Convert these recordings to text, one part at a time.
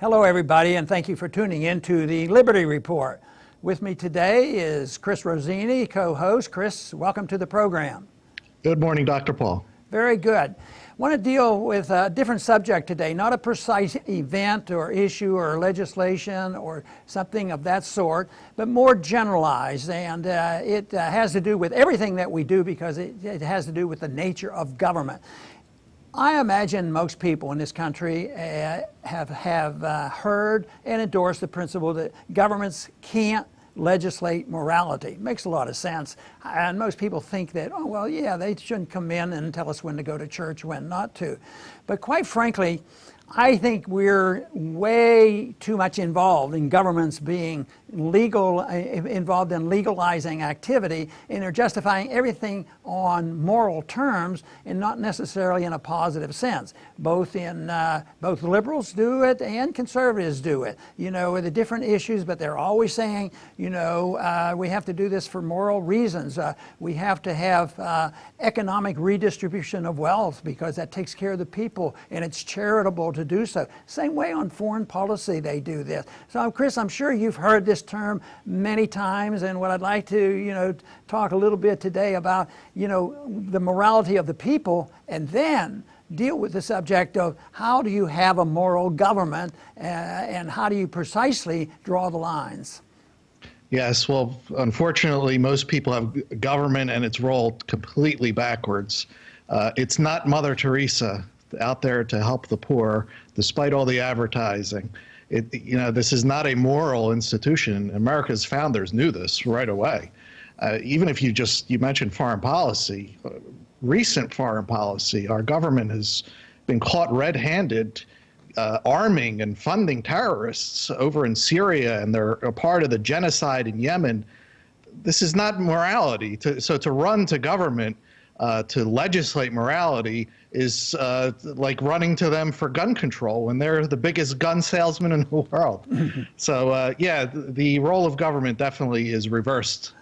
Hello, everybody, and thank you for tuning in to the Liberty Report. With me today is Chris Rossini, co-host. Chris, welcome to the program. Good morning, Dr. Paul. Very good. I want to deal with a different subject today, not a precise event or issue or legislation or something of that sort, but more generalized. And it has to do with everything that we do because it has to do with the nature of government. I imagine most people in this country have heard and endorsed the principle that governments can't legislate morality. Makes a lot of sense. And most people think that, oh, well, yeah, they shouldn't come in and tell us when to go to church, when not to. But quite frankly, I think we're way too much involved in governments being involved in legalizing activity, and they're justifying everything on moral terms and not necessarily in a positive sense. Both liberals do it and conservatives do it. You know, with the different issues, but they're always saying, you know, we have to do this for moral reasons. We have to have economic redistribution of wealth because that takes care of the people, and it's charitable to do so. Same way on foreign policy they do this. So, Chris, I'm sure you've heard this term many times, and what I'd like to, talk a little bit today about, the morality of the people, and then deal with the subject of how do you have a moral government, and how do you precisely draw the lines? Yes, well, unfortunately, most people have government and its role completely backwards. It's not Mother Teresa out there to help the poor, despite all the advertising. This is not a moral institution. America's founders knew this right away. Even if you mentioned foreign policy, recent foreign policy, our government has been caught red-handed arming and funding terrorists over in Syria, and they're a part of the genocide in Yemen. This is not morality. So to run to government to legislate morality is like running to them for gun control when they're the biggest gun salesman in the world. So, the role of government definitely is reversed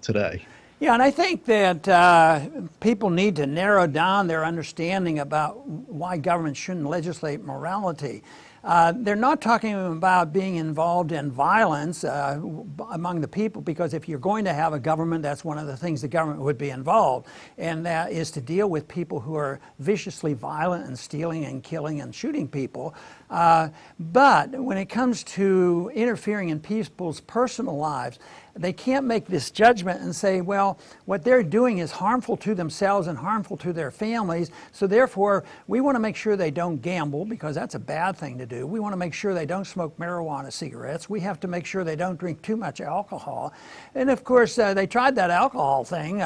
today. Yeah, and I think that people need to narrow down their understanding about why government shouldn't legislate morality. They're not talking about being involved in violence among the people, because if you're going to have a government, that's one of the things the government would be involved, and that is to deal with people who are viciously violent and stealing and killing and shooting people. But when it comes to interfering in people's personal lives, they can't make this judgment and say, well, what they're doing is harmful to themselves and harmful to their families, so therefore we want to make sure they don't gamble, because that's a bad thing to do. We want to make sure they don't smoke marijuana cigarettes. We have to make sure they don't drink too much alcohol. And of course, they tried that alcohol thing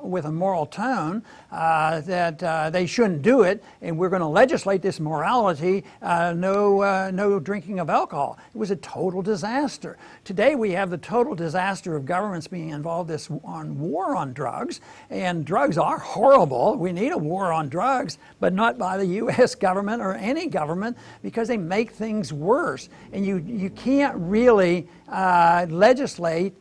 with a moral tone that they shouldn't do it, and we're going to legislate this morality, no drinking of alcohol. It was a total disaster. Today we have the total disaster of governments being involved on war on drugs, and drugs are horrible. We need a war on drugs, but not by the U.S. government or any government, because they make things worse. And you can't really legislate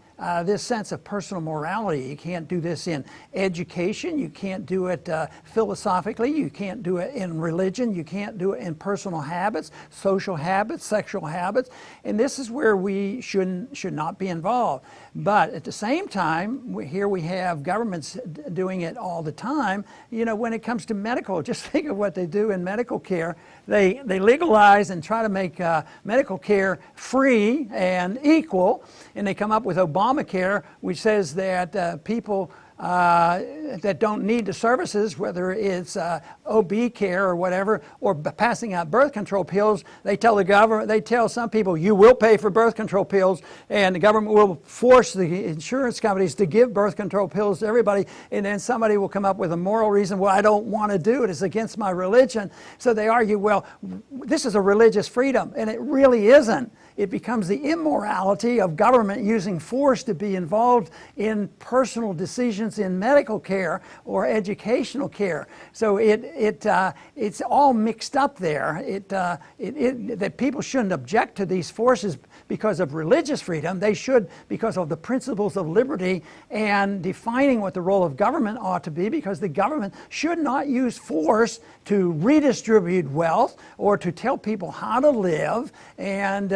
this sense of personal morality. You can't do this in education. You can't do it philosophically. You can't do it in religion. You can't do it in personal habits, social habits, sexual habits. And this is where we should not be involved. But at the same time, here we have governments doing it all the time. When it comes to medical, just think of what they do in medical care. They legalize and try to make medical care free and equal, and they come up with Obamacare, which says that people that don't need the services, whether it's OB care or whatever, or passing out birth control pills, they tell the government, they tell some people, you will pay for birth control pills, and the government will force the insurance companies to give birth control pills to everybody, and then somebody will come up with a moral reason, well, I don't want to do it, it's against my religion. So they argue, well, this is a religious freedom, and it really isn't. it becomes the immorality of government using force to be involved in personal decisions in medical care or educational care. So it's all mixed up there. That people shouldn't object to these forces because of religious freedom. They should because of the principles of liberty and defining what the role of government ought to be, because the government should not use force to redistribute wealth or to tell people how to live. And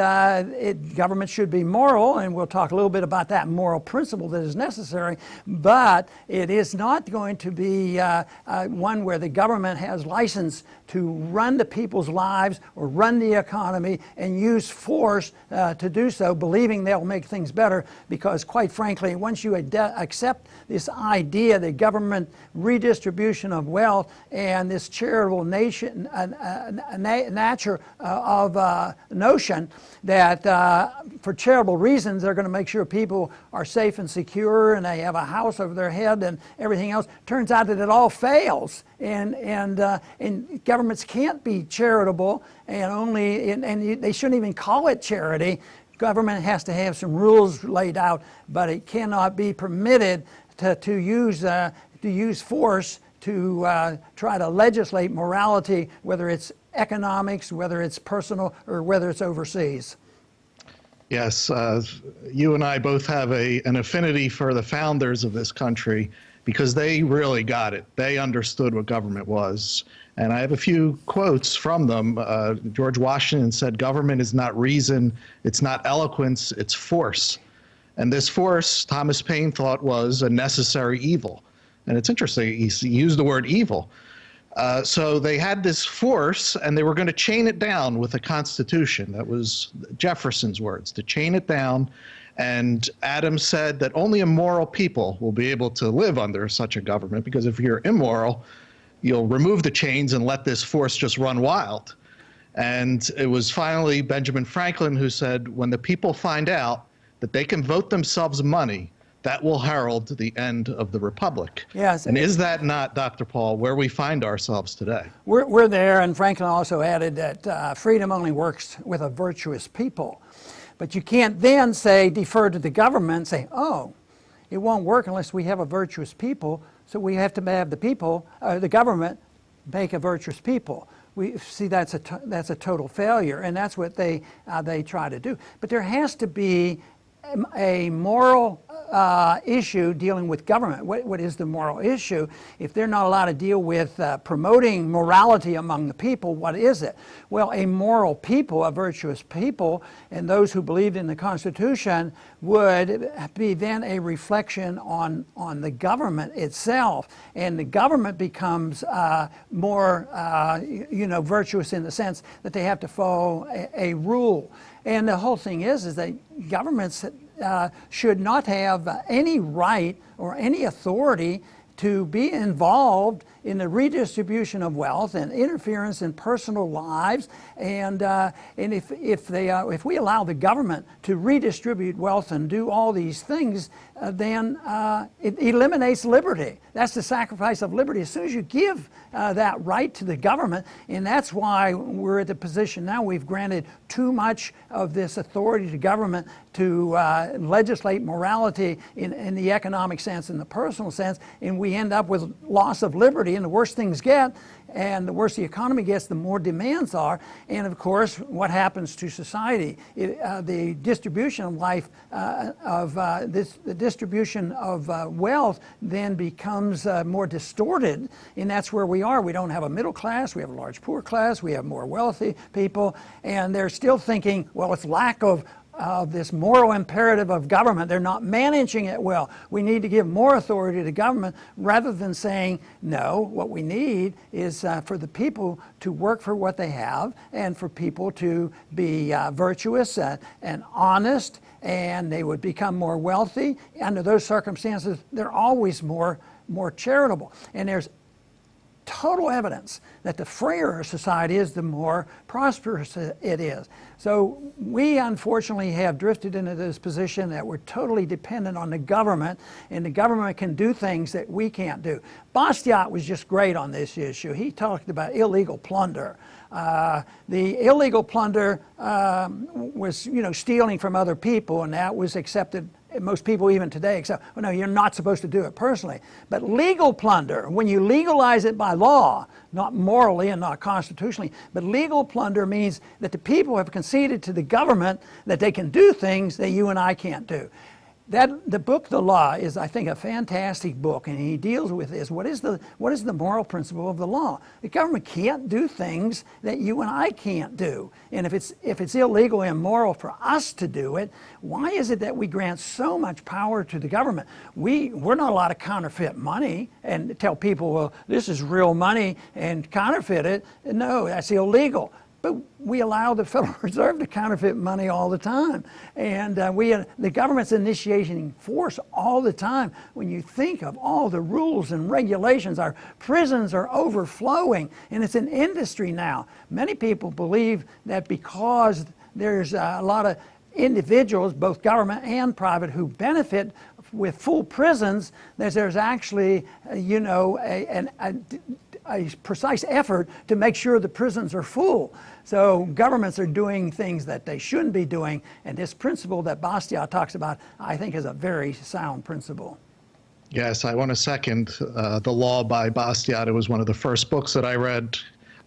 government should be moral, and we'll talk a little bit about that moral principle that is necessary, but it is not going to be one where the government has license to run the people's lives or run the economy and use force to do so, believing they'll make things better. Because quite frankly, once you accept this idea, the government redistribution of wealth and this charitable nature of notion that for charitable reasons they're going to make sure people are safe and secure and they have a house over their head and everything else, turns out that it all fails. And governments can't be charitable, and they shouldn't even call it charity. Government has to have some rules laid out, but it cannot be permitted to use force to try to legislate morality, whether it's economics, whether it's personal, or whether it's overseas. Yes, you and I both have an affinity for the founders of this country because they really got it. They understood what government was. And I have a few quotes from them. George Washington said, "Government is not reason, it's not eloquence, it's force." And this force, Thomas Paine thought, was a necessary evil. And it's interesting, he used the word evil. So they had this force, and they were going to chain it down with a constitution. That was Jefferson's words, to chain it down. And Adams said that only immoral people will be able to live under such a government, because if you're immoral, you'll remove the chains and let this force just run wild. And it was finally Benjamin Franklin who said, when the people find out that they can vote themselves money, that will herald the end of the republic. Yes. And is that not, Dr. Paul, where we find ourselves today? We're there, and Franklin also added that freedom only works with a virtuous people. But you can't then say, defer to the government and say, oh, it won't work unless we have a virtuous people, so we have to have the people, the government, make a virtuous people. We see that's a total failure, and that's what they try to do. But there has to be a moral issue dealing with government. What is the moral issue? If they're not allowed to deal with promoting morality among the people, what is it? Well, a moral people, a virtuous people, and those who believed in the Constitution would be then a reflection on the government itself. And the government becomes more virtuous in the sense that they have to follow a rule. And the whole thing is that governments should not have any right or any authority to be involved in the redistribution of wealth and interference in personal lives. And if we allow the government to redistribute wealth and do all these things, then it eliminates liberty. That's the sacrifice of liberty. As soon as you give that right to the government, and that's why we're at the position now we've granted too much of this authority to government to legislate morality in the economic sense and the personal sense, and we end up with loss of liberty. And the worse things get, and the worse the economy gets, the more demands are. And of course, what happens to society? The distribution of life, the distribution of wealth then becomes more distorted, and that's where we are. We don't have a middle class, we have a large poor class, we have more wealthy people, and they're still thinking, well, it's lack of this moral imperative of government. They're not managing it well. We need to give more authority to government, rather than saying, no, what we need is for the people to work for what they have, and for people to be virtuous and honest, and they would become more wealthy. Under those circumstances, they're always more charitable. And there's total evidence that the freer a society is, the more prosperous it is. So we unfortunately have drifted into this position that we're totally dependent on the government, and the government can do things that we can't do. Bastiat was just great on this issue. He talked about illegal plunder. The illegal plunder was, stealing from other people, and that was accepted. Most people even today accept, well, no, you're not supposed to do it personally. But legal plunder, when you legalize it by law, not morally and not constitutionally, but legal plunder means that the people have conceded to the government that they can do things that you and I can't do. The book, The Law, is, I think, a fantastic book, and he deals with this. What is the moral principle of the law? The government can't do things that you and I can't do. And if it's illegal and immoral for us to do it, why is it that we grant so much power to the government? We're not allowed to counterfeit money and tell people, well, this is real money, and counterfeit it. No, that's illegal. But we allow the Federal Reserve to counterfeit money all the time. And the government's initiating force all the time. When you think of all the rules and regulations, our prisons are overflowing, and it's an industry now. Many people believe that because there's a lot of individuals, both government and private, who benefit with full prisons, there's actually, a precise effort to make sure the prisons are full. So governments are doing things that they shouldn't be doing, and this principle that Bastiat talks about, I think, is a very sound principle. Yes, I want to second The Law by Bastiat. It was one of the first books that I read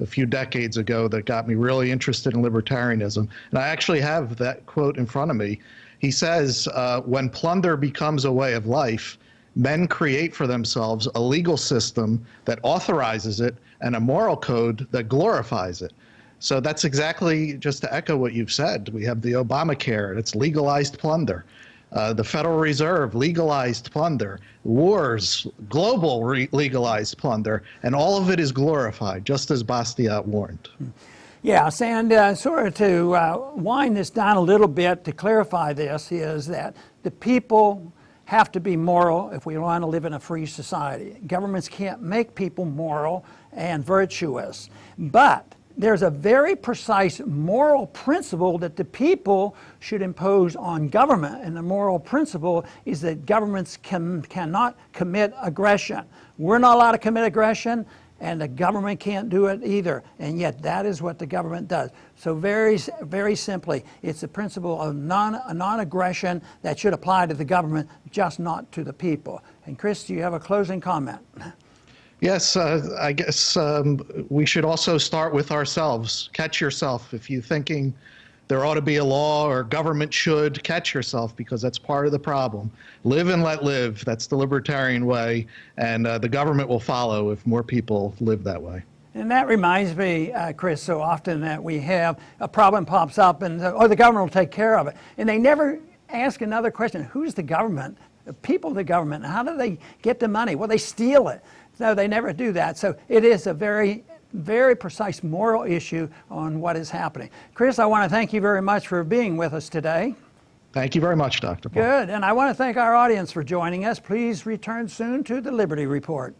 a few decades ago that got me really interested in libertarianism. And I actually have that quote in front of me. He says, when plunder becomes a way of life, men create for themselves a legal system that authorizes it and a moral code that glorifies it. So that's exactly, just to echo what you've said, we have the Obamacare, it's legalized plunder. The Federal Reserve, legalized plunder. Wars, global legalized plunder. And all of it is glorified, just as Bastiat warned. Yes, and sort of to wind this down a little bit, to clarify this, is that the people have to be moral if we want to live in a free society. Governments can't make people moral and virtuous. But there's a very precise moral principle that the people should impose on government, and the moral principle is that governments cannot commit aggression. We're not allowed to commit aggression, and the government can't do it either, and yet that is what the government does. So very, very simply, it's the principle of non-aggression that should apply to the government, just not to the people. And Chris, do you have a closing comment? Yes, I guess we should also start with ourselves. Catch yourself. If you're thinking there ought to be a law or government should, catch yourself, because that's part of the problem. Live and let live. That's the libertarian way, and the government will follow if more people live that way. And that reminds me, Chris, so often that we have a problem pops up and, the government will take care of it. And they never ask another question. Who's the government? The people of the government. How do they get the money? Well, they steal it. No, they never do that. So it is a very, very precise moral issue on what is happening. Chris, I want to thank you very much for being with us today. Thank you very much, Dr. Paul. Good. And I want to thank our audience for joining us. Please return soon to the Liberty Report.